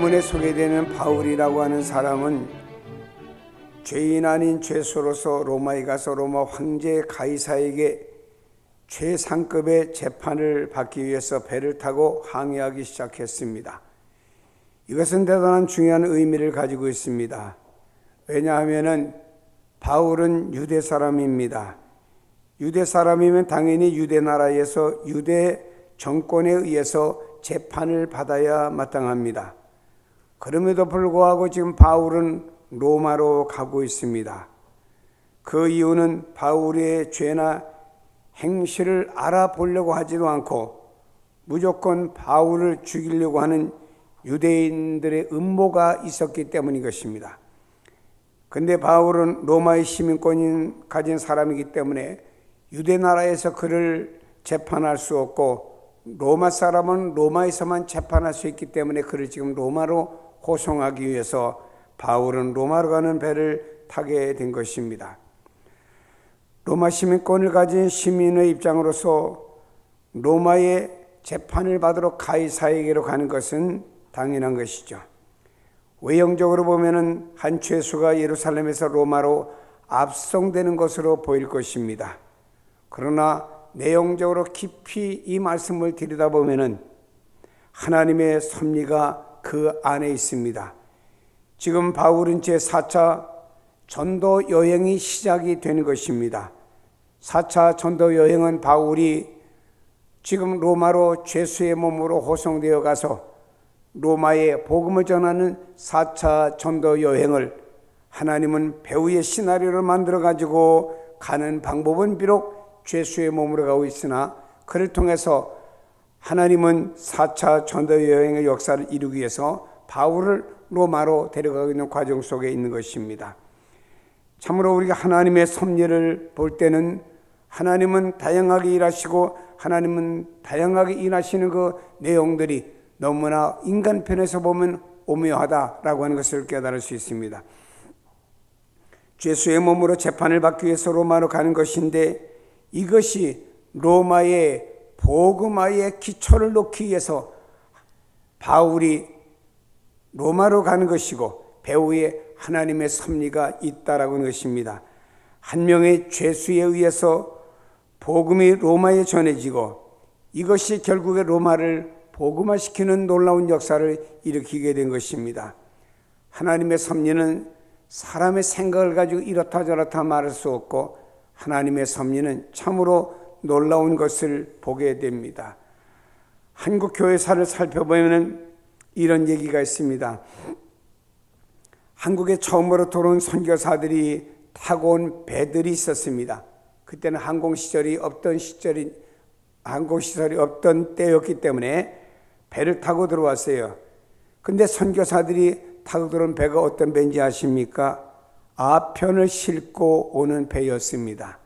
본문에 소개되는 바울이라고 하는 사람은 죄인 아닌 죄수로서 로마에 가서 로마 황제 가이사에게 최상급의 재판을 받기 위해서 배를 타고 항해하기 시작했습니다. 이것은 대단한 중요한 의미를 가지고 있습니다. 왜냐하면 바울은 유대 사람입니다. 유대 사람이면 당연히 유대 나라에서 유대 정권에 의해서 재판을 받아야 마땅합니다. 그럼에도 불구하고 지금 바울은 로마로 가고 있습니다. 그 이유는 바울의 죄나 행실을 알아보려고 하지도 않고 무조건 바울을 죽이려고 하는 유대인들의 음모가 있었기 때문인 것입니다. 그런데 바울은 로마의 시민권을 가진 사람이기 때문에 유대 나라에서 그를 재판할 수 없고 로마 사람은 로마에서만 재판할 수 있기 때문에 그를 지금 로마로 호송하기 위해서 바울은 로마로 가는 배를 타게 된 것입니다. 로마 시민권을 가진 시민의 입장으로서 로마의 재판을 받으러 가이사에게로 가는 것은 당연한 것이죠. 외형적으로 보면은 한 죄수가 예루살렘에서 로마로 압송되는 것으로 보일 것입니다. 그러나 내용적으로 깊이 이 말씀을 들여다보면은 하나님의 섭리가 그 안에 있습니다. 지금 바울은 제4차 전도 여행이 시작이 되는 것입니다. 4차 전도 여행은 바울이 지금 로마로 죄수의 몸으로 호송되어 가서 로마에 복음을 전하는 4차 전도 여행을 하나님은 배후의 시나리오를 만들어 가지고 가는 방법은 비록 죄수의 몸으로 가고 있으나 그를 통해서 하나님은 4차 전도 여행의 역사를 이루기 위해서 바울을 로마로 데려가고 있는 과정 속에 있는 것입니다. 참으로 우리가 하나님의 섭리를 볼 때는 하나님은 다양하게 일하시고 하나님은 다양하게 일하시는 그 내용들이 너무나 인간 편에서 보면 오묘하다라고 하는 것을 깨달을 수 있습니다. 죄수의 몸으로 재판을 받기 위해서 로마로 가는 것인데 이것이 로마의 복음화의 기초를 놓기 위해서 바울이 로마로 가는 것이고 배후에 하나님의 섭리가 있다라고 하는 것입니다. 한 명의 죄수에 의해서 복음이 로마에 전해지고 이것이 결국에 로마를 복음화시키는 놀라운 역사를 일으키게 된 것입니다. 하나님의 섭리는 사람의 생각을 가지고 이렇다 저렇다 말할 수 없고 하나님의 섭리는 참으로 놀라운 것을 보게 됩니다. 한국 교회사를 살펴보면 이런 얘기가 있습니다. 한국에 처음으로 들어온 선교사들이 타고 온 배들이 있었습니다. 그때는 항공시설이 없던 때였기 때문에 배를 타고 들어왔어요. 근데 선교사들이 타고 들어온 배가 어떤 배인지 아십니까? 아편을 싣고 오는 배였습니다.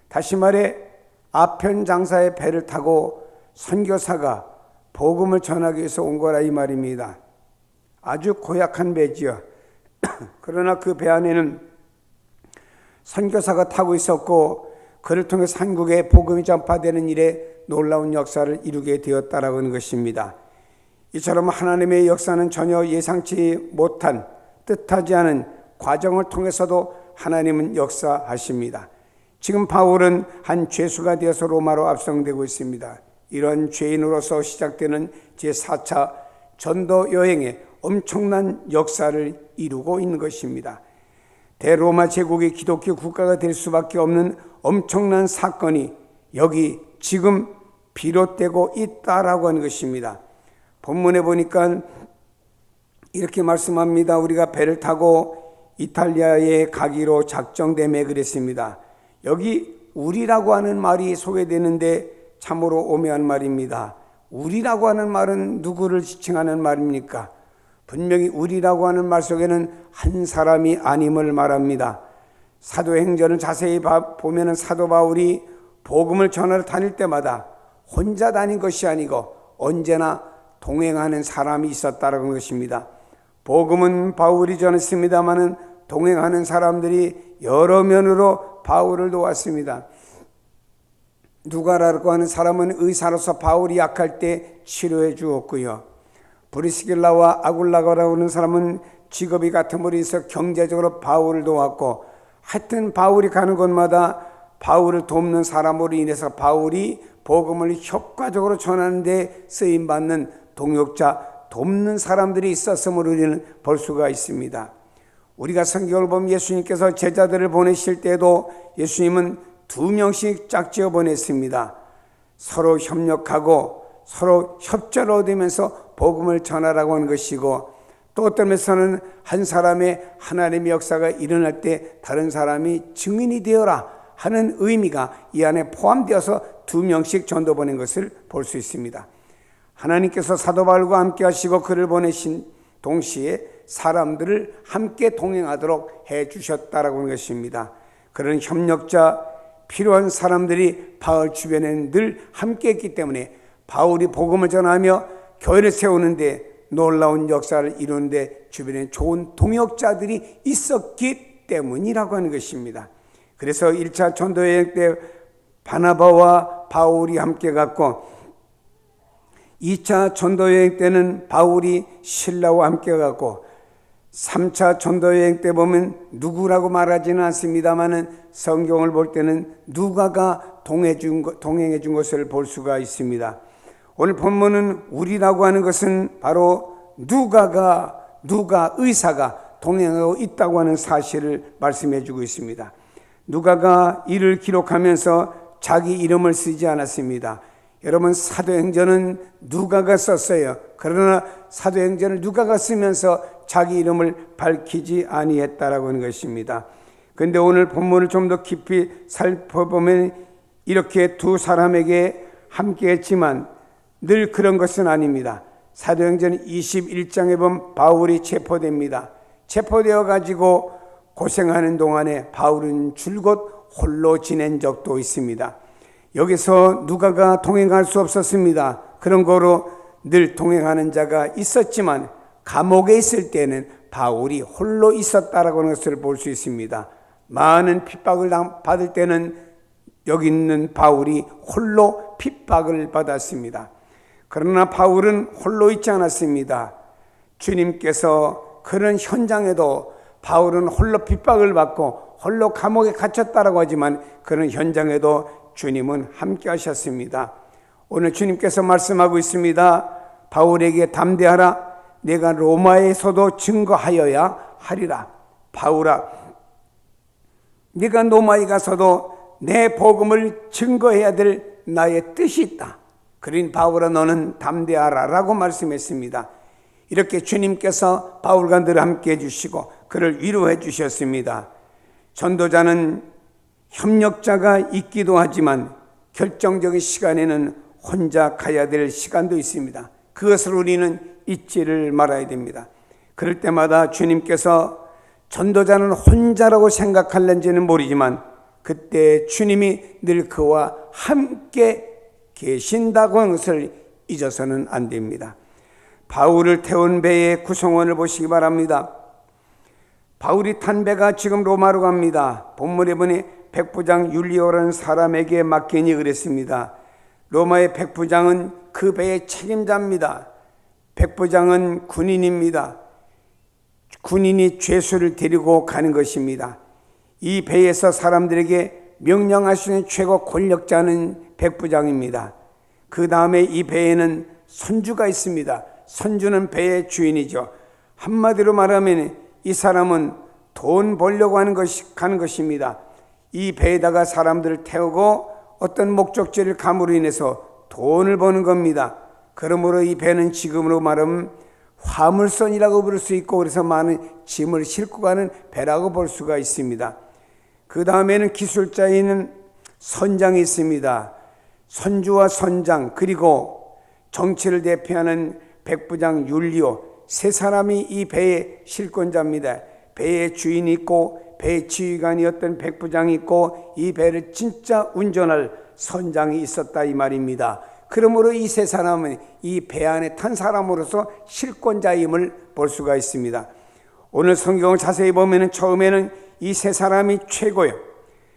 다시 말해 아편 장사의 배를 타고 선교사가 복음을 전하기 위해서 온 거라 이 말입니다. 아주 고약한 배지요. 그러나 그 배 안에는 선교사가 타고 있었고 그를 통해 한국에 복음이 전파되는 일에 놀라운 역사를 이루게 되었다라고 하는 것입니다. 이처럼 하나님의 역사는 전혀 예상치 못한 뜻하지 않은 과정을 통해서도 하나님은 역사하십니다. 지금 바울은 한 죄수가 되어서 로마로 압송되고 있습니다. 이런 죄인으로서 시작되는 제4차 전도 여행에 엄청난 역사를 이루고 있는 것입니다. 대로마 제국이 기독교 국가가 될 수밖에 없는 엄청난 사건이 여기 지금 비롯되고 있다라고 하는 것입니다. 본문에 보니까 이렇게 말씀합니다. 우리가 배를 타고 이탈리아에 가기로 작정되매 그랬습니다. 여기 우리라고 하는 말이 소개되는데 참으로 오묘한 말입니다. 우리라고 하는 말은 누구를 지칭하는 말입니까? 분명히 우리라고 하는 말 속에는 한 사람이 아님을 말합니다. 사도행전을 자세히 보면 사도 바울이 복음을 전하러 다닐 때마다 혼자 다닌 것이 아니고 언제나 동행하는 사람이 있었다는 것입니다. 복음은 바울이 전했습니다마는 동행하는 사람들이 여러 면으로 바울을 도왔습니다. 누가라고 하는 사람은 의사로서 바울이 약할 때 치료해 주었고요. 브리스길라와 아굴라가라고 하는 사람은 직업이 같음으로 인해서 경제적으로 바울을 도왔고, 하여튼 바울이 가는 곳마다 바울을 돕는 사람으로 인해서 바울이 복음을 효과적으로 전하는 데 쓰임받는 동역자, 돕는 사람들이 있었음을 우리는 볼 수가 있습니다. 우리가 성경을 보면 예수님께서 제자들을 보내실 때도 예수님은 2명씩 짝지어 보냈습니다. 서로 협력하고 서로 협조를 얻으면서 복음을 전하라고 하는 것이고, 또 어떤 면에서는 한 사람의 하나님의 역사가 일어날 때 다른 사람이 증인이 되어라 하는 의미가 이 안에 포함되어서 2명씩 전도 보낸 것을 볼 수 있습니다. 하나님께서 사도 바울과 함께 하시고 그를 보내신 동시에 사람들을 함께 동행하도록 해 주셨다라고 하는 것입니다. 그런 협력자, 필요한 사람들이 바울 주변에 늘 함께 했기 때문에 바울이 복음을 전하며 교회를 세우는데, 놀라운 역사를 이루는데 주변에 좋은 동역자들이 있었기 때문이라고 하는 것입니다. 그래서 1차 전도여행 때 바나바와 바울이 함께 갔고, 2차 전도여행 때는 바울이 실라와 함께 갔고, 3차 전도여행 때 보면 누구라고 말하지는 않습니다만은 성경을 볼 때는 누가가 동행해 준 것을 볼 수가 있습니다. 오늘 본문은 우리라고 하는 것은 바로 누가 의사가 동행하고 있다고 하는 사실을 말씀해 주고 있습니다. 누가가 이를 기록하면서 자기 이름을 쓰지 않았습니다. 여러분, 사도행전은 누가가 썼어요. 그러나 사도행전을 누가가 쓰면서 자기 이름을 밝히지 아니했다라고 하는 것입니다. 그런데 오늘 본문을 좀 더 깊이 살펴보면 이렇게 두 사람에게 함께 했지만 늘 그런 것은 아닙니다. 사도행전 21장에 보면 바울이 체포됩니다. 체포되어 가지고 고생하는 동안에 바울은 줄곧 홀로 지낸 적도 있습니다. 여기서 누가가 동행할 수 없었습니다. 그런 거로 늘 동행하는 자가 있었지만 감옥에 있을 때는 바울이 홀로 있었다라고 하는 것을 볼 수 있습니다. 많은 핍박을 받을 때는 여기 있는 바울이 홀로 핍박을 받았습니다. 그러나 바울은 홀로 있지 않았습니다. 주님께서 그런 현장에도 바울은 홀로 핍박을 받고 홀로 감옥에 갇혔다라고 하지만 그런 현장에도 주님은 함께 하셨습니다. 오늘 주님께서 말씀하고 있습니다. 바울에게 담대하라. 내가 로마에서도 증거하여야 하리라. 바울아, 네가 로마에 가서도 내 복음을 증거해야 될 나의 뜻이 있다. 그러니 바울아, 너는 담대하라 라고 말씀했습니다. 이렇게 주님께서 바울과 늘 함께 해주시고 그를 위로해 주셨습니다. 전도자는 협력자가 있기도 하지만 결정적인 시간에는 혼자 가야 될 시간도 있습니다. 그것을 우리는 잊지를 말아야 됩니다. 그럴 때마다 주님께서 전도자는 혼자라고 생각할는지는 모르지만 그때 주님이 늘 그와 함께 계신다고 하는 것을 잊어서는 안 됩니다. 바울을 태운 배의 구성원을 보시기 바랍니다. 바울이 탄 배가 지금 로마로 갑니다. 본문에 보니 백부장 율리오라는 사람에게 맡기니 그랬습니다. 로마의 백부장은 그 배의 책임자입니다. 백부장은 군인입니다. 군인이 죄수를 데리고 가는 것입니다. 이 배에서 사람들에게 명령할 수 있는 최고 권력자는 백부장입니다. 그 다음에 이 배에는 선주가 있습니다. 선주는 배의 주인이죠. 한마디로 말하면 이 사람은 돈 벌려고 가는 것입니다. 이 배에다가 사람들을 태우고 어떤 목적지를 감으로 인해서 돈을 버는 겁니다. 그러므로 이 배는 지금으로 말하면 화물선이라고 부를 수 있고, 그래서 많은 짐을 싣고 가는 배라고 볼 수가 있습니다. 그 다음에는 기술자인 선장이 있습니다. 선주와 선장, 그리고 정치를 대표하는 백부장 율리오, 세 사람이 이 배의 실권자입니다. 배의 주인이 있고 배의 지휘관이었던 백부장이 있고 이 배를 진짜 운전할 선장이 있었다 이 말입니다. 그러므로 이 세 사람은 이 배 안에 탄 사람으로서 실권자임을 볼 수가 있습니다. 오늘 성경을 자세히 보면 처음에는 이 세 사람이 최고요.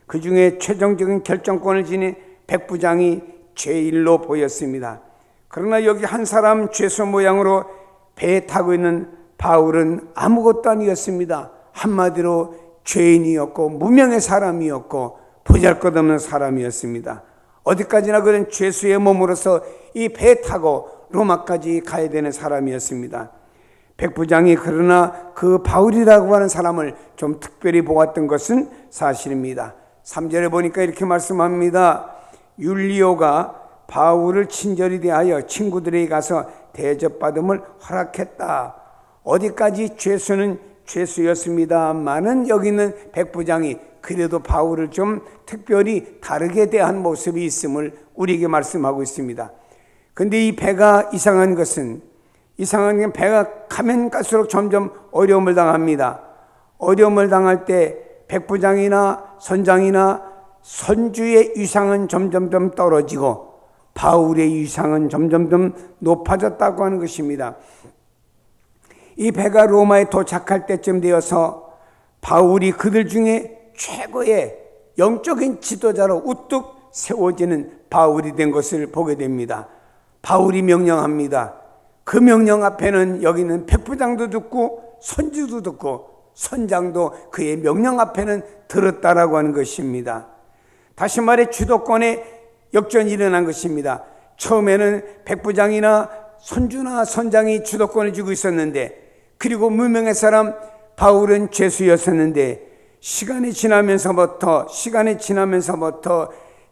그 중에 최종적인 결정권을 지닌 백부장이 제일로 보였습니다. 그러나 여기 한 사람 죄수 모양으로 배에 타고 있는 바울은 아무것도 아니었습니다. 한마디로 죄인이었고 무명의 사람이었고 보잘것없는 사람이었습니다. 어디까지나 그런 죄수의 몸으로서 이 배에 타고 로마까지 가야 되는 사람이었습니다. 백부장이 그러나 그 바울이라고 하는 사람을 좀 특별히 보았던 것은 사실입니다. 3절에 보니까 이렇게 말씀합니다. 율리오가 바울을 친절히 대하여 친구들에게 가서 대접받음을 허락했다. 어디까지 죄수는 죄수였습니다만은 여기 있는 백부장이 그래도 바울을 좀 특별히 다르게 대한 모습이 있음을 우리에게 말씀하고 있습니다. 근데 이 배가 이상한 것은 배가 가면 갈수록 점점 어려움을 당합니다. 어려움을 당할 때 백부장이나 선장이나 선주의 위상은 점점 떨어지고 바울의 위상은 점점 높아졌다고 하는 것입니다. 이 배가 로마에 도착할 때쯤 되어서 바울이 그들 중에 최고의 영적인 지도자로 우뚝 세워지는 바울이 된 것을 보게 됩니다. 바울이 명령합니다. 그 명령 앞에는 여기는 백부장도 듣고 선주도 듣고 선장도 그의 명령 앞에는 들었다라고 하는 것입니다. 다시 말해 주도권에 역전이 일어난 것입니다. 처음에는 백부장이나 선주나 선장이 주도권을 쥐고 있었는데, 그리고 무명의 사람 바울은 죄수였었는데 시간이 지나면서부터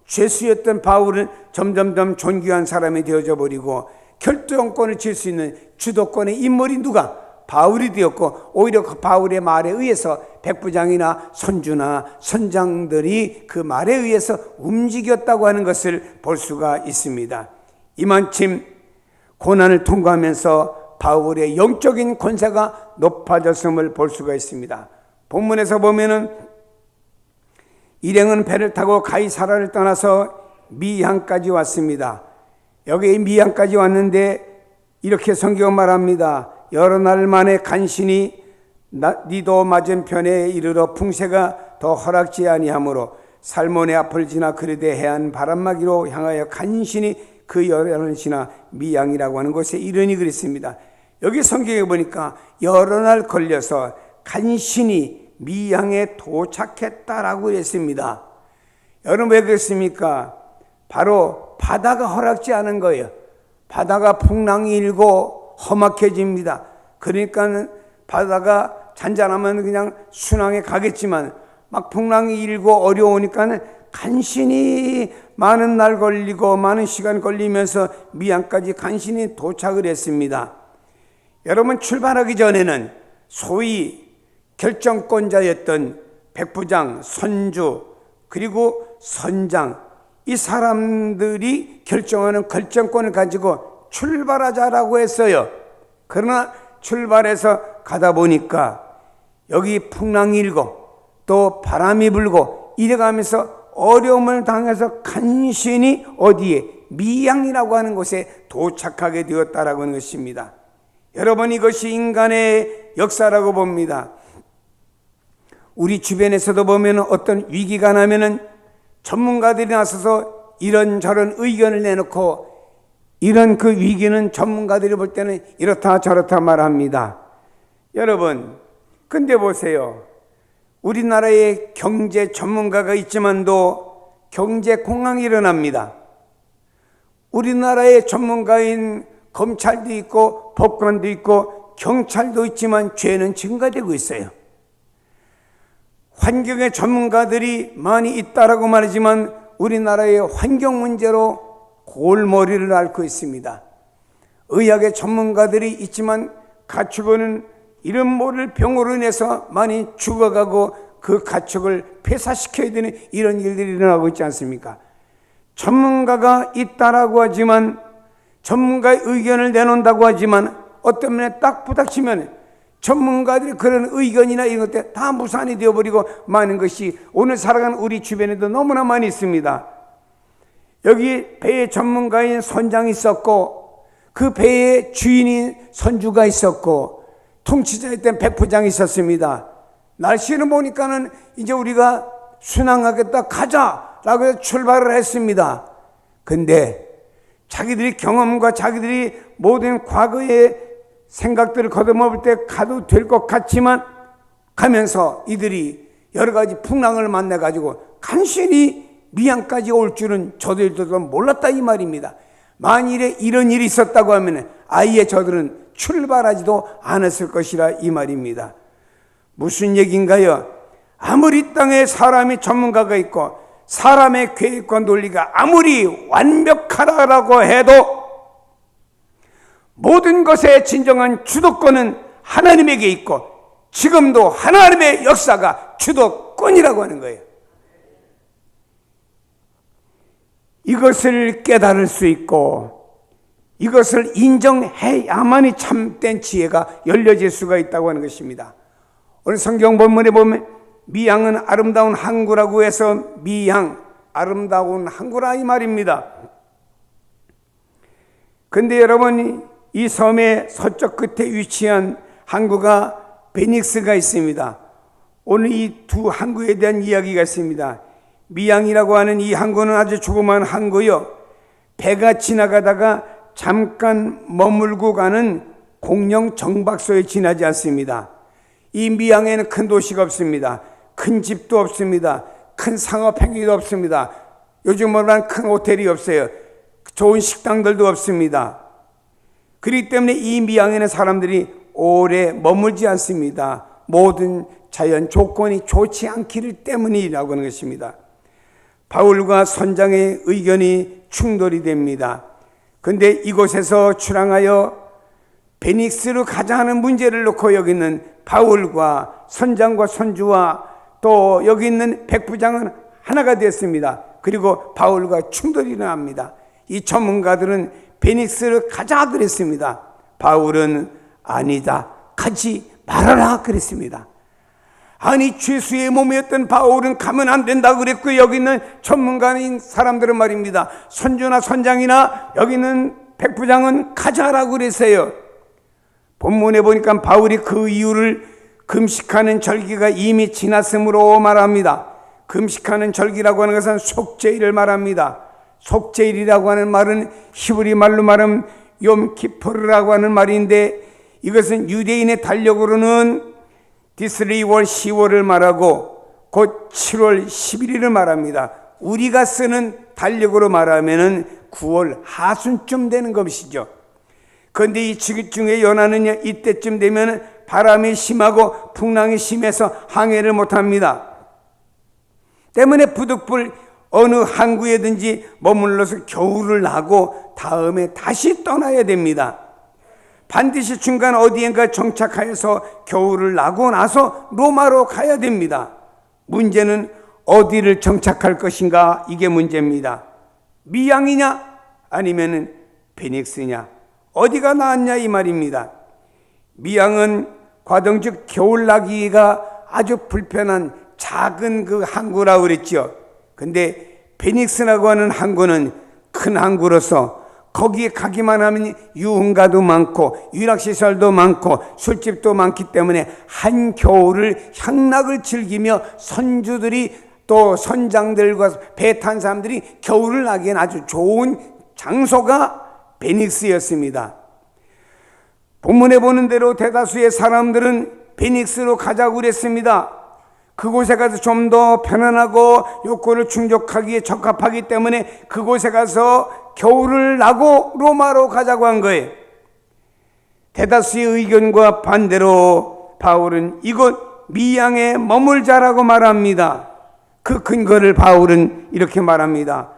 죄수였던 바울은 점점 존귀한 사람이 되어져 버리고 결정권을 질 수 있는 주도권의 인물이 누가? 바울이 되었고, 오히려 그 바울의 말에 의해서 백부장이나 선주나 선장들이 그 말에 의해서 움직였다고 하는 것을 볼 수가 있습니다. 이만큼 고난을 통과하면서 바울의 영적인 권세가 높아졌음을 볼 수가 있습니다. 본문에서 보면은 일행은 배를 타고 가이사라를 떠나서 미향까지 왔습니다. 여기 미향까지 왔는데 이렇게 성경은 말합니다. 여러 날 만에 간신히 니도 맞은편에 이르러 풍세가 더 허락지 아니하므로 살몬의 앞을 지나 그르되 해안 바람막이로 향하여 간신히 그 여러 날 지나 미향이라고 하는 곳에 이르니 그랬습니다. 여기 성경에 보니까 여러 날 걸려서 간신히 미향에 도착했다라고 했습니다. 여러분 왜 그랬습니까? 바로 바다가 허락지 않은 거예요. 바다가 풍랑이 일고 험악해집니다. 그러니까 바다가 잔잔하면 그냥 순항에 가겠지만 막 풍랑이 일고 어려우니까 간신히 많은 날 걸리고 많은 시간 걸리면서 미향까지 간신히 도착을 했습니다. 여러분 출발하기 전에는 소위 결정권자였던 백부장, 선주, 그리고 선장, 이 사람들이 결정하는 결정권을 가지고 출발하자라고 했어요. 그러나 출발해서 가다 보니까 여기 풍랑이 일고 또 바람이 불고 이래가면서 어려움을 당해서 간신히 어디에? 미향이라고 하는 곳에 도착하게 되었다라고 하는 것입니다. 여러분 이것이 인간의 역사라고 봅니다. 우리 주변에서도 보면 어떤 위기가 나면은 전문가들이 나서서 이런저런 의견을 내놓고 이런 그 위기는 전문가들이 볼 때는 이렇다 저렇다 말합니다. 여러분 근데 보세요. 우리나라에 경제 전문가가 있지만도 경제 공황이 일어납니다. 우리나라의 전문가인 검찰도 있고 법관도 있고 경찰도 있지만 죄는 증가되고 있어요. 환경의 전문가들이 많이 있다라고 말하지만 우리나라의 환경 문제로 골머리를 앓고 있습니다. 의학의 전문가들이 있지만 가축은 이름 모를 병으로 인해서 많이 죽어가고 그 가축을 폐사시켜야 되는 이런 일들이 일어나고 있지 않습니까? 전문가가 있다라고 하지만 전문가의 의견을 내놓는다고 하지만 어떤 면에 딱 부닥치면 전문가들이 그런 의견이나 이런 것들 다 무산이 되어버리고 많은 것이 오늘 살아가는 우리 주변에도 너무나 많이 있습니다. 여기 배의 전문가인 선장이 있었고 그 배의 주인인 선주가 있었고 통치자였던 백부장이 있었습니다. 날씨를 보니까는 이제 우리가 순항하겠다 가자라고 해서 출발을 했습니다. 근데 자기들이 경험과 자기들이 모든 과거의 생각들을 거둬먹을 때 가도 될 것 같지만 가면서 이들이 여러 가지 풍랑을 만나가지고 간신히 미양까지 올 줄은 저들도 몰랐다 이 말입니다. 만일에 이런 일이 있었다고 하면 아예 저들은 출발하지도 않았을 것이라 이 말입니다. 무슨 얘기인가요? 아무리 땅에 사람이 전문가가 있고 사람의 계획과 논리가 아무리 완벽하다라고 해도 모든 것의 진정한 주도권은 하나님에게 있고 지금도 하나님의 역사가 주도권이라고 하는 거예요. 이것을 깨달을 수 있고 이것을 인정해야만이 참된 지혜가 열려질 수가 있다고 하는 것입니다. 오늘 성경 본문에 보면 미양은 아름다운 항구라고 해서 미양, 아름다운 항구라 이 말입니다. 근데 여러분, 이 섬의 서쪽 끝에 위치한 항구가 베닉스가 있습니다. 오늘 이 두 항구에 대한 이야기가 있습니다. 미양이라고 하는 이 항구는 아주 조그마한 항구요, 배가 지나가다가 잠깐 머물고 가는 공영 정박소에 지나지 않습니다. 이 미양에는 큰 도시가 없습니다. 큰 집도 없습니다. 큰 상업 행위도 없습니다. 요즘 말하는 큰 호텔이 없어요. 좋은 식당들도 없습니다. 그렇기 때문에 이 미양에는 사람들이 오래 머물지 않습니다. 모든 자연 조건이 좋지 않기 때문이라고 하는 것입니다. 바울과 선장의 의견이 충돌이 됩니다. 그런데 이곳에서 출항하여 베닉스로 가자 하는 문제를 놓고 여기 있는 바울과 선장과 선주와 또 여기 있는 백부장은 하나가 됐습니다. 그리고 바울과 충돌이 일어납니다. 이 전문가들은 베닉스로 가자 그랬습니다. 바울은 아니다, 가지 말아라 그랬습니다. 아니, 죄수의 몸이었던 바울은 가면 안 된다 그랬고, 여기 있는 전문가인 사람들은 말입니다, 선주나 선장이나 여기 있는 백부장은 가자라고 그랬어요. 본문에 보니까 바울이 그 이유를 금식하는 절기가 이미 지났으므로 말합니다. 금식하는 절기라고 하는 것은 속죄일을 말합니다. 속죄일이라고 하는 말은 히브리 말로 말하면 욤키푸르라고 하는 말인데, 이것은 유대인의 달력으로는 디스리월 10월을 말하고 곧 7월 11일을 말합니다. 우리가 쓰는 달력으로 말하면 9월 하순쯤 되는 것이죠. 그런데 이 지기중에 연하는 이때쯤 되면 바람이 심하고 풍랑이 심해서 항해를 못합니다. 때문에 부득불 어느 항구에든지 머물러서 겨울을 나고 다음에 다시 떠나야 됩니다. 반드시 중간 어디엔가 정착하여서 겨울을 나고 나서 로마로 가야 됩니다. 문제는 어디를 정착할 것인가, 이게 문제입니다. 미양이냐 아니면 베닉스냐, 어디가 나았냐 이 말입니다. 미양은 과정즉 겨울 나기가 아주 불편한 작은 그 항구라고 그랬죠. 근데 베닉스라고 하는 항구는 큰 항구로서 거기에 가기만 하면 유흥가도 많고 유락시설도 많고 술집도 많기 때문에 한겨울을 향락을 즐기며 선주들이 또 선장들과 배 탄 사람들이 겨울을 나기엔 아주 좋은 장소가 베닉스였습니다. 본문에 보는 대로 대다수의 사람들은 베닉스로 가자고 그랬습니다. 그곳에 가서 좀 더 편안하고 욕구를 충족하기에 적합하기 때문에 그곳에 가서 겨울을 나고 로마로 가자고 한 거예요. 대다수의 의견과 반대로 바울은 이곳 미양에 머물자라고 말합니다. 그 근거를 바울은 이렇게 말합니다.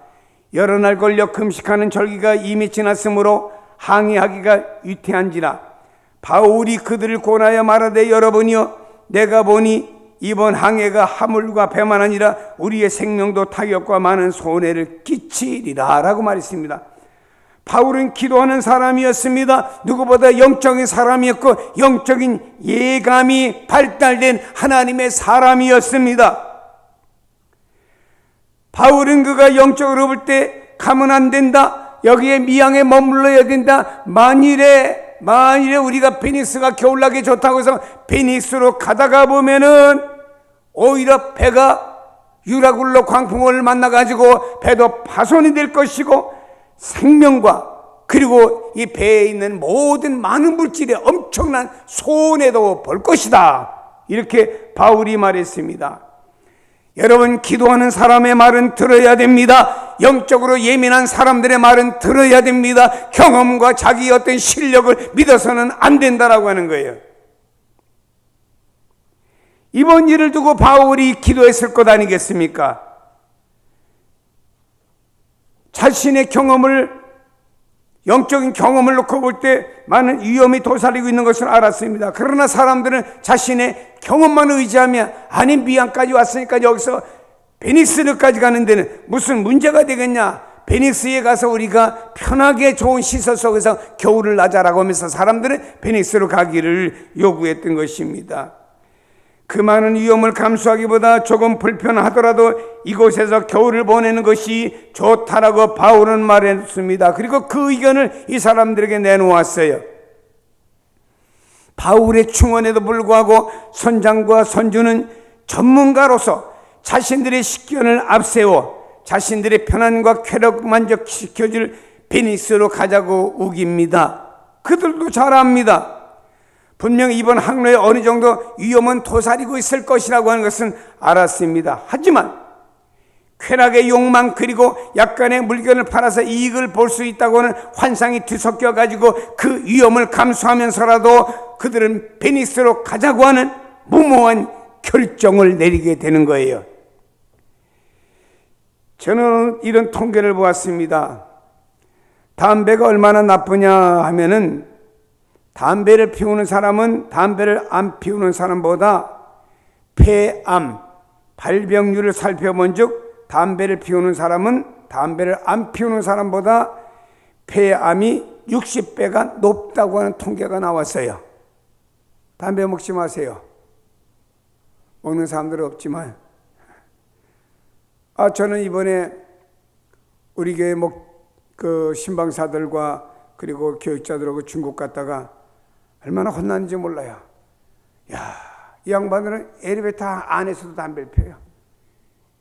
여러 날 걸려 금식하는 절기가 이미 지났으므로 항해하기가 위태한지라. 바울이 그들을 권하여 말하되, 여러분이여, 내가 보니 이번 항해가 하물과 배만 아니라 우리의 생명도 타격과 많은 손해를 끼치리라 라고 말했습니다. 바울은 기도하는 사람이었습니다. 누구보다 영적인 사람이었고 영적인 예감이 발달된 하나님의 사람이었습니다. 바울은 그가 영적으로 볼 때 가면 안 된다, 여기에 미양에 머물러야 된다, 만일에 우리가 베닉스가 겨울나기 좋다고 해서 베닉스로 가다가 보면은 오히려 배가 유라굴로 광풍을 만나가지고 배도 파손이 될 것이고 생명과 그리고 이 배에 있는 모든 많은 물질에 엄청난 손해도 볼 것이다. 이렇게 바울이 말했습니다. 여러분, 기도하는 사람의 말은 들어야 됩니다. 영적으로 예민한 사람들의 말은 들어야 됩니다. 경험과 자기 어떤 실력을 믿어서는 안 된다라고 하는 거예요. 이번 일을 두고 바울이 기도했을 것 아니겠습니까? 자신의 경험을, 영적인 경험을 놓고 볼 때 많은 위험이 도사리고 있는 것을 알았습니다. 그러나 사람들은 자신의 경험만 의지하며, 아니 미안까지 왔으니까 여기서 베니스르까지 가는 데는 무슨 문제가 되겠냐, 베니스에 가서 우리가 편하게 좋은 시설 속에서 겨울을 나자라고 하면서 사람들은 베니스로 가기를 요구했던 것입니다. 그 많은 위험을 감수하기보다 조금 불편하더라도 이곳에서 겨울을 보내는 것이 좋다라고 바울은 말했습니다. 그리고 그 의견을 이 사람들에게 내놓았어요. 바울의 충원에도 불구하고 선장과 선주는 전문가로서 자신들의 식견을 앞세워 자신들의 편안과 쾌락 만족시켜줄 베니스로 가자고 우깁니다. 그들도 잘 압니다. 분명 이번 항로에 어느 정도 위험은 도사리고 있을 것이라고 하는 것은 알았습니다. 하지만 쾌락의 욕망, 그리고 약간의 물건을 팔아서 이익을 볼 수 있다고 하는 환상이 뒤섞여 가지고 그 위험을 감수하면서라도 그들은 베니스로 가자고 하는 무모한 결정을 내리게 되는 거예요. 저는 이런 통계를 보았습니다. 담배가 얼마나 나쁘냐 하면은, 담배를 피우는 사람은 담배를 안 피우는 사람보다 폐암, 발병률을 살펴본 즉 담배를 피우는 사람은 담배를 안 피우는 사람보다 폐암이 60배가 높다고 하는 통계가 나왔어요. 담배 먹지 마세요. 먹는 사람들은 없지만, 저는 이번에 우리 교회 그 신방사들과 그리고 교육자들하고 중국 갔다가 얼마나 혼났는지 몰라요. 이 양반들은 엘리베이터 안에서도 담배를 피워요.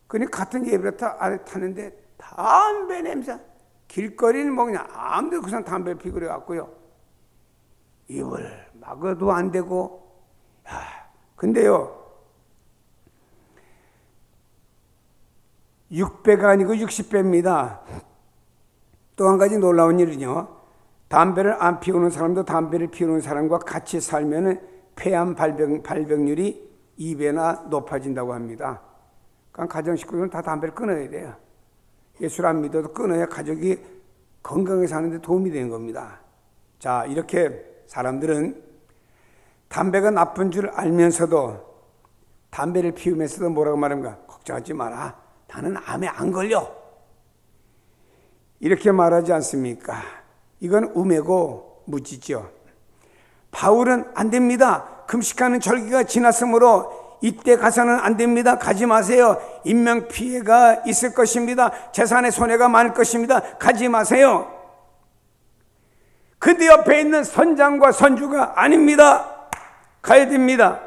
그러니까 같은 엘리베이터 안에 타는데 담배 냄새, 길거리는 뭐 그냥 아무데나 그냥 담배를 피고 그래갖고요, 입을 막아도 안 되고. 근데요, 6배가 아니고 60배입니다. 또 한 가지 놀라운 일은요, 담배를 안 피우는 사람도 담배를 피우는 사람과 같이 살면 폐암 발병률이 2배나 높아진다고 합니다. 그러니까 가정 식구들은 다 담배를 끊어야 돼요. 예수를 안 믿어도 끊어야 가족이 건강하게 사는데 도움이 되는 겁니다. 자, 이렇게 사람들은 담배가 나쁜 줄 알면서도 담배를 피우면서도 뭐라고 말합니까? 걱정하지 마라, 나는 암에 안 걸려, 이렇게 말하지 않습니까? 이건 음해고 무지죠. 바울은 안 됩니다. 금식하는 절기가 지났으므로 이때 가서는 안 됩니다. 가지 마세요. 인명피해가 있을 것입니다. 재산의 손해가 많을 것입니다. 가지 마세요. 그들 옆에 있는 선장과 선주가 아닙니다. 가야 됩니다.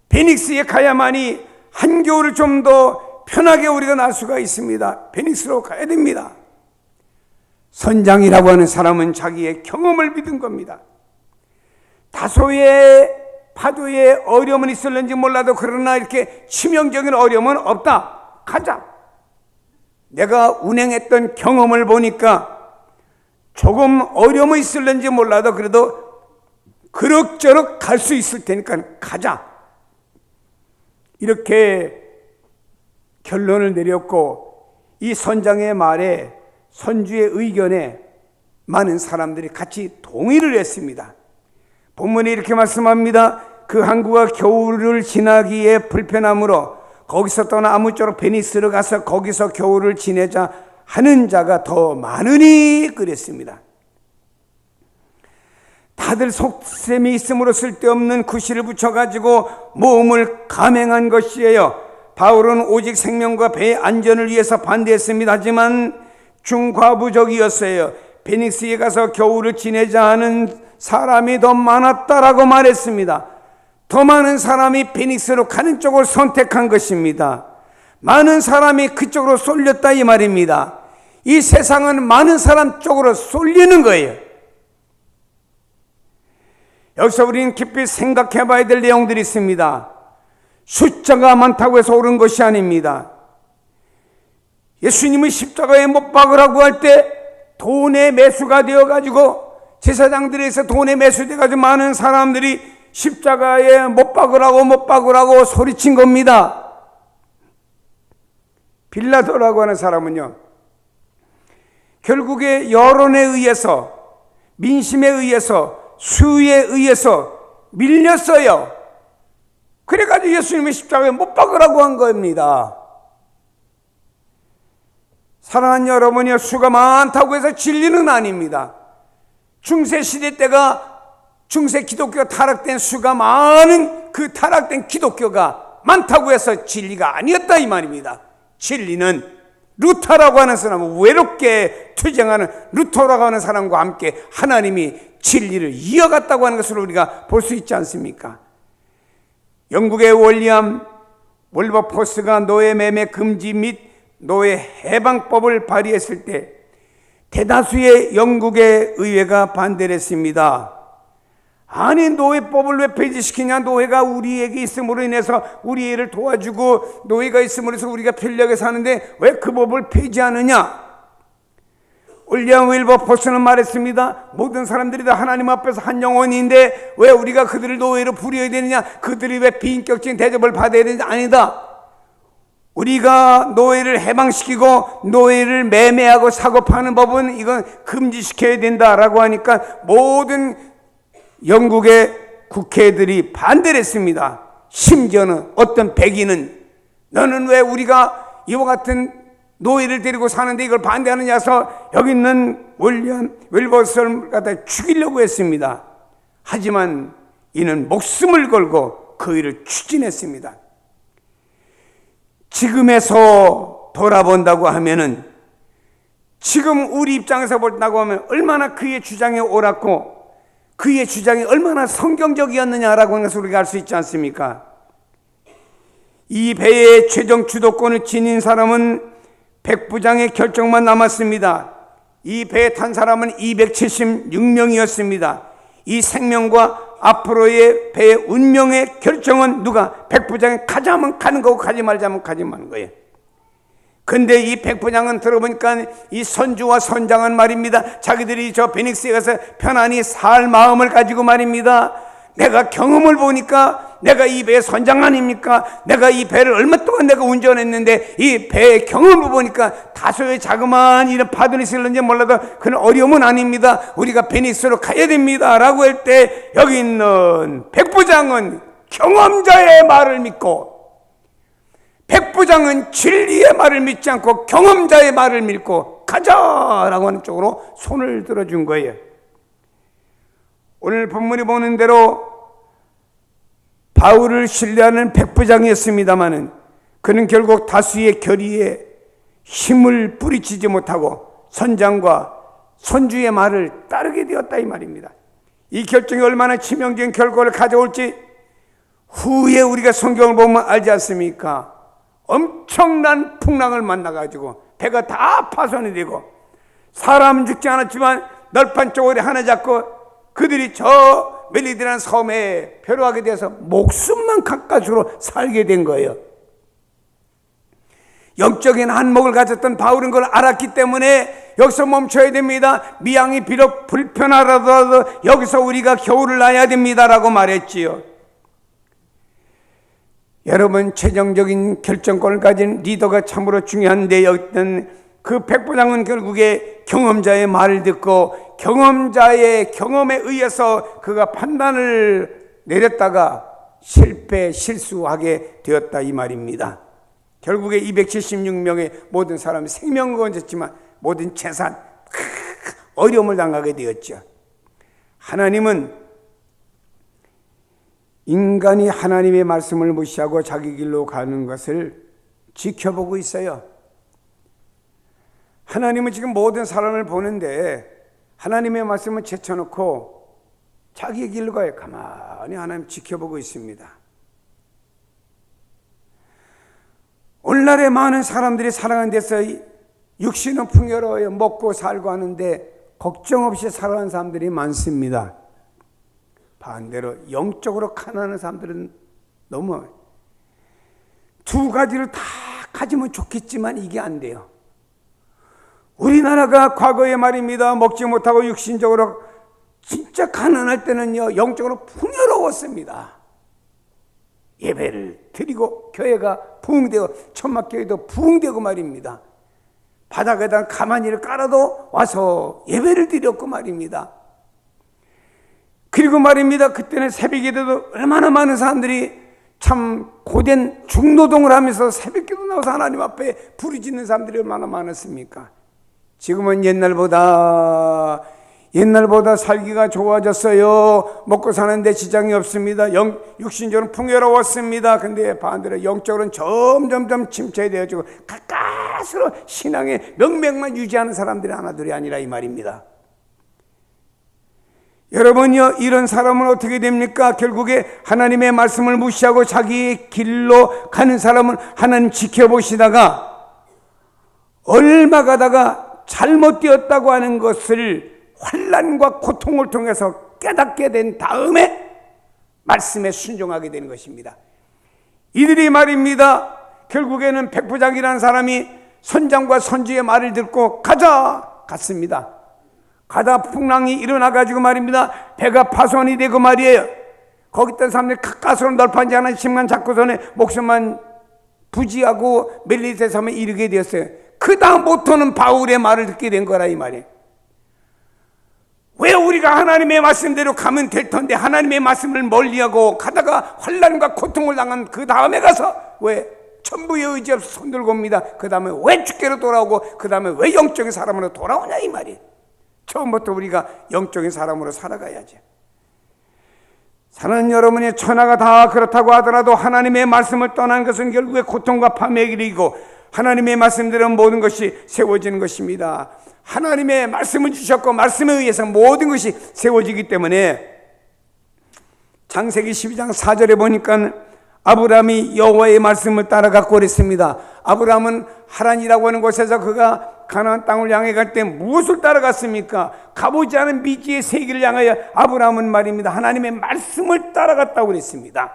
베닉스에 가야만이 한겨울을 좀 더 편하게 우리가 날 수가 있습니다. 베닉스로 가야 됩니다. 선장이라고 하는 사람은 자기의 경험을 믿은 겁니다. 다소의 파도에 어려움은 있을는지 몰라도 그러나 이렇게 치명적인 어려움은 없다. 가자. 내가 운행했던 경험을 보니까 조금 어려움이 있을는지 몰라도 그래도 그럭저럭 갈 수 있을 테니까 가자. 이렇게 결론을 내렸고, 이 선장의 말에, 선주의 의견에 많은 사람들이 같이 동의를 했습니다. 본문이 이렇게 말씀합니다. 그 항구가 겨울을 지나기에 불편하므로 거기서 떠나 아무쪼록 베니스로 가서 거기서 겨울을 지내자 하는 자가 더 많으니 그랬습니다. 다들 속셈이 있으므로 쓸데없는 구실을 붙여가지고 모험을 감행한 것이에요. 바울은 오직 생명과 배의 안전을 위해서 반대했습니다. 하지만 중과부적이었어요. 베닉스에 가서 겨울을 지내자 하는 사람이 더 많았다라고 말했습니다. 더 많은 사람이 베닉스로 가는 쪽을 선택한 것입니다. 많은 사람이 그쪽으로 쏠렸다 이 말입니다. 이 세상은 많은 사람 쪽으로 쏠리는 거예요. 여기서 우리는 깊이 생각해 봐야 될 내용들이 있습니다. 숫자가 많다고 해서 옳은 것이 아닙니다. 예수님은 십자가에 못 박으라고 할 때 돈의 매수가 되어가지고 제사장들에서 돈의 매수돼가지고 많은 사람들이 십자가에 못 박으라고 소리친 겁니다. 빌라도라고 하는 사람은요, 결국에 여론에 의해서, 민심에 의해서, 수에 의해서 밀렸어요. 그래가지고 예수님이 십자가에 못 박으라고 한 겁니다. 사랑하는 여러분이요, 수가 많다고 해서 진리는 아닙니다. 중세시대 때가 중세 기독교가 타락된 수가 많은 그 타락된 기독교가 많다고 해서 진리가 아니었다 이 말입니다. 진리는 루터라고 하는 사람은, 외롭게 투쟁하는 루터라고 하는 사람과 함께 하나님이 진리를 이어갔다고 하는 것을 우리가 볼 수 있지 않습니까? 영국의 윌리엄 월버포스가 노예 매매 금지 및 노예 해방법을 발의했을 때 대다수의 영국의 의회가 반대를 했습니다. 아니, 노예법을 왜 폐지시키냐? 노예가 우리에게 있음으로 인해서 우리 애를 도와주고 노예가 있음으로 해서 우리가 편리하게 사는데 왜 그 법을 폐지하느냐? 윌리엄 윌버포스는 말했습니다. 모든 사람들이 다 하나님 앞에서 한 영혼인데 왜 우리가 그들을 노예로 부려야 되느냐? 그들이 왜 비인격적인 대접을 받아야 되느냐? 아니다. 우리가 노예를 해방시키고 노예를 매매하고 사고 파는 법은 이건 금지시켜야 된다라고 하니까 모든 영국의 국회들이 반대를 했습니다. 심지어는 어떤 백인은 너는 왜 우리가 이와 같은 노예를 데리고 사는데 이걸 반대하느냐 해서 여기 있는 윌리엄 윌버스를 갖다 죽이려고 했습니다. 하지만 이는 목숨을 걸고 그 일을 추진했습니다. 지금에서 돌아본다고 하면은, 지금 우리 입장에서 본다고 하면 얼마나 그의 주장이 옳았고 그의 주장이 얼마나 성경적이었느냐라고 하는 것을 우리가 알 수 있지 않습니까? 이 배의 최종 주도권을 지닌 사람은 백부장의 결정만 남았습니다. 이 배에 탄 사람은 276명이었습니다. 이 생명과 앞으로의 배의 운명의 결정은 누가? 백부장이 가자면 가는 거고 가지 말자면 가지 마는 거예요. 근데 이 백부장은 들어보니까 이 선주와 선장은 말입니다, 자기들이 저 베닉스에 가서 편안히 살 마음을 가지고 말입니다, 내가 경험을 보니까 내가 이 배의 선장 아닙니까? 내가 이 배를 얼마 동안 내가 운전했는데 이 배의 경험을 보니까 다소의 자그마한 이런 파도는 있을는지 몰라도 그런 어려움은 아닙니다. 우리가 베니스로 가야 됩니다 라고 할 때 여기 있는 백부장은 경험자의 말을 믿고, 백부장은 진리의 말을 믿지 않고 경험자의 말을 믿고 가자라고 하는 쪽으로 손을 들어준 거예요. 오늘 본문이 보는 대로 바울을 신뢰하는 백부장이었습니다마는 그는 결국 다수의 결의에 힘을 뿌리치지 못하고 선장과 선주의 말을 따르게 되었다 이 말입니다. 이 결정이 얼마나 치명적인 결과를 가져올지 후에 우리가 성경을 보면 알지 않습니까? 엄청난 풍랑을 만나가지고 배가 다 파손이 되고 사람은 죽지 않았지만 널판 쪼가리 하나 잡고 그들이 저 멜리드라는 섬에 표류하게 돼서 목숨만 가까스로 살게 된 거예요. 영적인 한몫을 가졌던 바울은 그걸 알았기 때문에 여기서 멈춰야 됩니다. 미양이 비록 불편하더라도 여기서 우리가 겨울을 나야 됩니다라고 말했지요. 여러분, 최종적인 결정권을 가진 리더가 참으로 중요한데 어떤 그 백부장은 결국에 경험자의 말을 듣고 경험자의 경험에 의해서 그가 판단을 내렸다가 실수하게 되었다 이 말입니다. 결국에 276명의 모든 사람이 생명을 건졌지만 모든 재산 어려움을 당하게 되었죠. 하나님은 인간이 하나님의 말씀을 무시하고 자기 길로 가는 것을 지켜보고 있어요. 하나님은 지금 모든 사람을 보는데 하나님의 말씀을 제쳐놓고 자기 길로 가요. 가만히 하나님 지켜보고 있습니다. 오늘날의 많은 사람들이 살아가는 데서 육신은 풍요로워요. 먹고 살고 하는데 걱정 없이 살아가는 사람들이 많습니다. 반대로 영적으로 가난한 사람들은 너무 두 가지를 다 가지면 좋겠지만 이게 안 돼요. 우리나라가 과거에 말입니다. 먹지 못하고 육신적으로 진짜 가난할 때는요, 영적으로 풍요로웠습니다. 예배를 드리고 교회가 부흥되고 천막교회도 부흥되고 말입니다. 바닥에다 가마니를 깔아도 와서 예배를 드렸고 말입니다. 그리고 말입니다, 그때는 새벽에도 얼마나 많은 사람들이 참 고된 중노동을 하면서 새벽기도 나와서 하나님 앞에 부르짖는 사람들이 얼마나 많았습니까? 지금은 옛날보다 살기가 좋아졌어요. 먹고 사는데 지장이 없습니다. 육신적으로는 풍요로웠습니다. 근데 반대로 영적으로는 점점 침체되어지고 가까스로 신앙의 명맥만 유지하는 사람들이 하나둘이 아니라 이 말입니다. 여러분요, 이런 사람은 어떻게 됩니까? 결국에 하나님의 말씀을 무시하고 자기의 길로 가는 사람은 하나님 지켜보시다가 얼마 가다가 잘못되었다고 하는 것을 환난과 고통을 통해서 깨닫게 된 다음에 말씀에 순종하게 되는 것입니다. 이들이 말입니다, 결국에는 백부장이라는 사람이 선장과 선주의 말을 듣고 가자 갔습니다. 가다 풍랑이 일어나가지고 말입니다, 배가 파손이 되고 말이에요. 거기 있던 사람들이 가까스로 널판지 하나씩만 잡고서는 목숨만 부지하고 멜리세 섬에 이르게 되었어요. 그 다음부터는 바울의 말을 듣게 된 거라 이 말이에요. 왜 우리가 하나님의 말씀대로 가면 될 텐데 하나님의 말씀을 멀리하고 가다가 환난과 고통을 당한 그 다음에 가서 왜 천부의 의지 없이 손들고 옵니다. 그 다음에 왜 주께로 돌아오고 그 다음에 왜 영적인 사람으로 돌아오냐 이 말이에요. 처음부터 우리가 영적인 사람으로 살아가야지. 사랑하는 여러분의 천하가 다 그렇다고 하더라도 하나님의 말씀을 떠난 것은 결국에 고통과 파멸의 길이고 하나님의 말씀대로 모든 것이 세워지는 것입니다. 하나님의 말씀을 주셨고 말씀에 의해서 모든 것이 세워지기 때문에 창세기 12장 4절에 보니까 아브라함이 여호와의 말씀을 따라갔고 그랬습니다. 아브라함은 하란이라고 하는 곳에서 그가 가나안 땅을 향해 갈 때 무엇을 따라갔습니까? 가보지 않은 미지의 세계를 향하여 아브라함은 말입니다, 하나님의 말씀을 따라갔다고 그랬습니다.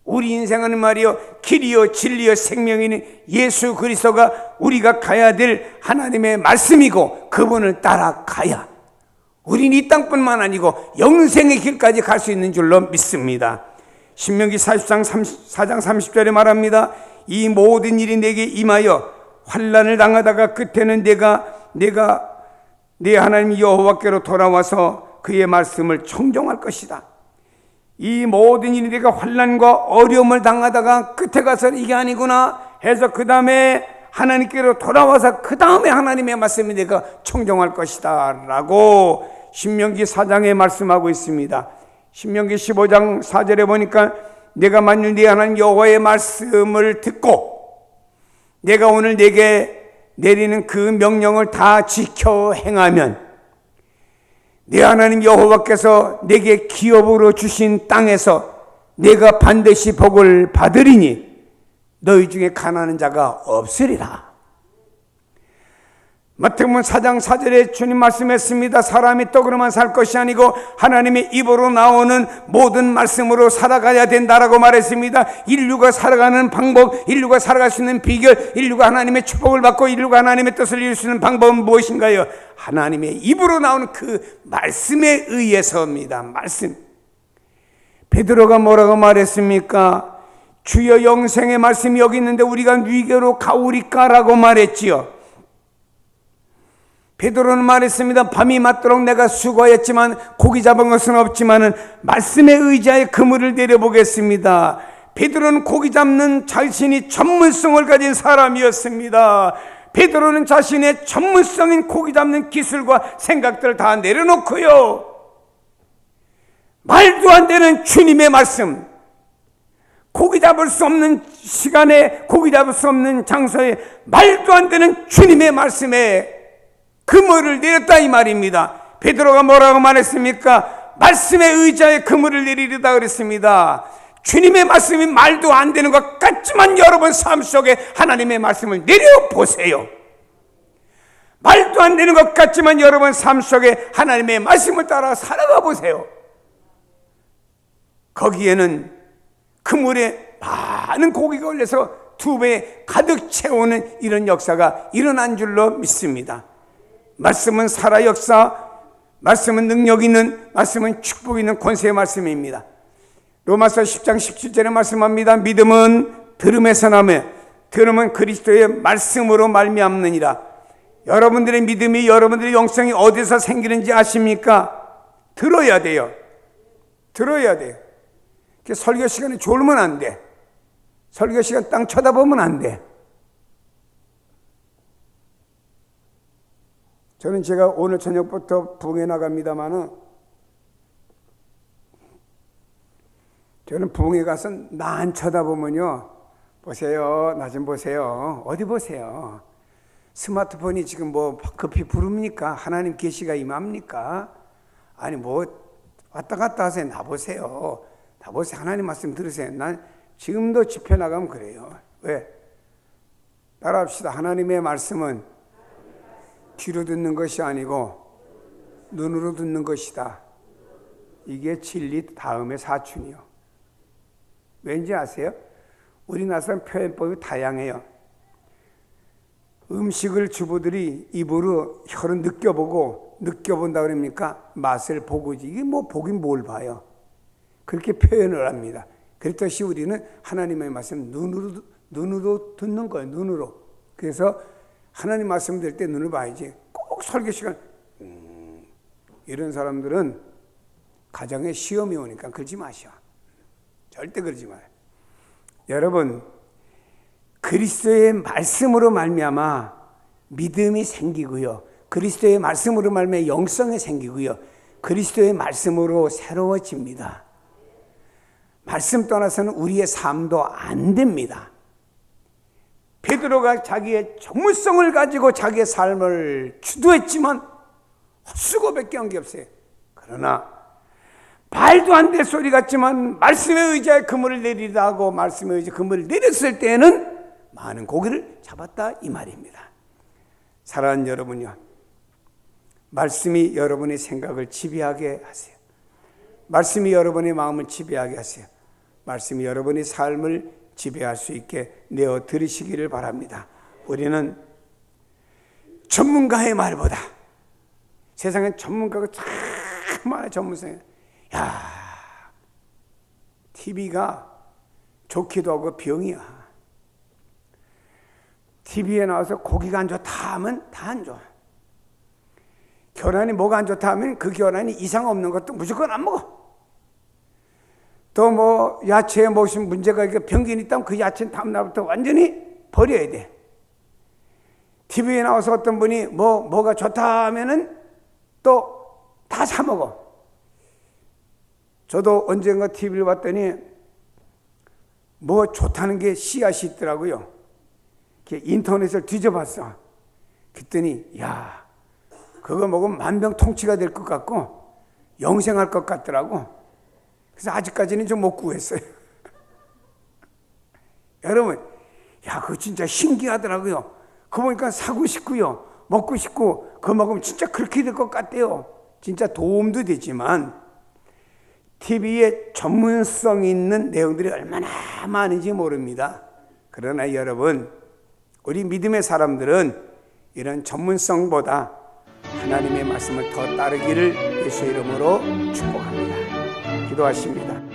우리 인생은 말이요, 길이요 진리요 생명이니 예수 그리스도가 우리가 가야 될 하나님의 말씀이고 그분을 따라가야 우린 이 땅뿐만 아니고 영생의 길까지 갈 수 있는 줄로 믿습니다. 신명기 4장 30절에 말합니다. 이 모든 일이 내게 임하여 환난을 당하다가 끝에는 내가 내 하나님 여호와께로 돌아와서 그의 말씀을 청종할 것이다. 이 모든 일이 내가 환난과 어려움을 당하다가 끝에 가서 이게 아니구나 해서 그 다음에 하나님께로 돌아와서 그 다음에 하나님의 말씀을 내가 청종할 것이다 라고 신명기 4장에 말씀하고 있습니다. 신명기 15장 4절에 보니까 내가 만일 네 하나님 여호와의 말씀을 듣고 내가 오늘 내게 내리는 그 명령을 다 지켜 행하면 네 하나님 여호와께서 내게 기업으로 주신 땅에서 내가 반드시 복을 받으리니 너희 중에 가난한 자가 없으리라. 마태복음 4장 4절에 주님 말씀했습니다. 사람이 떡으로만 살 것이 아니고 하나님의 입으로 나오는 모든 말씀으로 살아가야 된다라고 말했습니다. 인류가 살아가는 방법, 인류가 살아갈 수 있는 비결, 인류가 하나님의 축복을 받고 인류가 하나님의 뜻을 이룰 수 있는 방법은 무엇인가요? 하나님의 입으로 나오는 그 말씀에 의해서입니다. 말씀. 베드로가 뭐라고 말했습니까? 주여 영생의 말씀이 여기 있는데 우리가 누구에게로 가오리까라고 말했지요. 베드로는 말했습니다. 밤이 맞도록 내가 수고했지만 고기 잡은 것은 없지만은 말씀에 의지하여 그물을 내려보겠습니다. 베드로는 고기 잡는 자신이 전문성을 가진 사람이었습니다. 베드로는 자신의 전문성인 고기 잡는 기술과 생각들을 다 내려놓고요, 말도 안 되는 주님의 말씀, 고기 잡을 수 없는 시간에 고기 잡을 수 없는 장소에 말도 안 되는 주님의 말씀에 그물을 내렸다 이 말입니다. 베드로가 뭐라고 말했습니까? 말씀에 의지하여 그물을 내리려다 그랬습니다. 주님의 말씀이 말도 안 되는 것 같지만 여러분 삶 속에 하나님의 말씀을 내려보세요. 안 되는 것 같지만 여러분 삶 속에 하나님의 말씀을 따라 살아가 보세요. 거기에는 그물에 많은 고기가 올려서 2배 가득 채우는 이런 역사가 일어난 줄로 믿습니다. 말씀은 살아 역사, 말씀은 능력 있는, 말씀은 축복 있는 권세의 말씀입니다. 로마서 10장 17절에 말씀합니다. 믿음은 들음에서 나며 들음은 그리스도의 말씀으로 말미암느니라. 여러분들의 믿음이, 여러분들의 영성이 어디서 생기는지 아십니까? 들어야 돼요. 들어야 돼요. 설교 시간에 졸으면 안 돼. 설교 시간 땅 쳐다보면 안 돼. 저는 제가 오늘 저녁부터 부흥에 나갑니다마는 저는 부흥에 가서 나 안 쳐다보면요. 보세요. 나 좀 보세요. 어디 보세요. 스마트폰이 지금 뭐 급히 부릅니까? 하나님 계시가 임합니까? 아니 뭐 왔다 갔다 하세요. 나 보세요. 나 보세요. 하나님 말씀 들으세요. 난 지금도 집회 나가면 그래요. 왜? 따라합시다. 하나님의 말씀은 귀로 듣는 것이 아니고 눈으로 듣는 것이다. 이게 진리 다음의 사춘이요. 왠지 아세요? 우리나라 사람 표현법이 다양해요. 음식을 주부들이 입으로 혀로 느껴본다 그럽니까? 맛을 보고지. 이게 뭐 보긴 뭘 봐요. 그렇게 표현을 합니다. 그렇듯이 우리는 하나님의 말씀 눈으로 듣는 거예요. 눈으로. 그래서 하나님 말씀 들 때 눈을 봐야지. 꼭 설교 시간 이런 사람들은 가정에 시험이 오니까 그러지 마셔. 절대 그러지 마요. 여러분, 그리스도의 말씀으로 말미암아 믿음이 생기고요. 그리스도의 말씀으로 말미암아 영성이 생기고요. 그리스도의 말씀으로 새로워집니다. 말씀 떠나서는 우리의 삶도 안 됩니다. 베드로가 자기의 전문성을 가지고 자기의 삶을 주도했지만 헛수고밖에 한 게 없어요. 그러나 말도 안 될 소리 같지만 말씀의 의지에 그물을 내리다 하고 말씀의 의지에 그물을 내렸을 때는 많은 고기를 잡았다 이 말입니다. 사랑하는 여러분요, 말씀이 여러분의 생각을 지배하게 하세요. 말씀이 여러분의 마음을 지배하게 하세요. 말씀이 여러분의 삶을 지배할 수 있게 내어 들으시기를 바랍니다. 우리는 전문가의 말보다, 세상엔 전문가가 참 많아요. 전문성이. 야, TV가 좋기도 하고 병이야. TV에 나와서 고기가 안 좋다 하면 다 안 좋아. 계란이 뭐가 안 좋다 하면 그 계란이 이상 없는 것도 무조건 안 먹어. 또 뭐 야채에 무슨 문제가 있고 병균이 있다면 그 야채는 다음날부터 완전히 버려야 돼. TV에 나와서 어떤 분이 뭐가 좋다 하면은 또 다 사 먹어. 저도 언젠가 TV를 봤더니 뭐 좋다는 게 씨앗이 있더라고요. 인터넷을 뒤져봤어. 그랬더니 야, 그거 먹으면 만병통치가 될 것 같고 영생할 것 같더라고. 그래서 아직까지는 좀 못 구했어요. 여러분, 야, 그거 진짜 신기하더라고요. 그거 보니까 사고 싶고요, 먹고 싶고, 그거 먹으면 진짜 그렇게 될 것 같대요. 진짜 도움도 되지만 TV에 전문성 있는 내용들이 얼마나 많은지 모릅니다. 그러나 여러분, 우리 믿음의 사람들은 이런 전문성보다 하나님의 말씀을 더 따르기를 예수의 이름으로 축복합니다. 기도하십니다.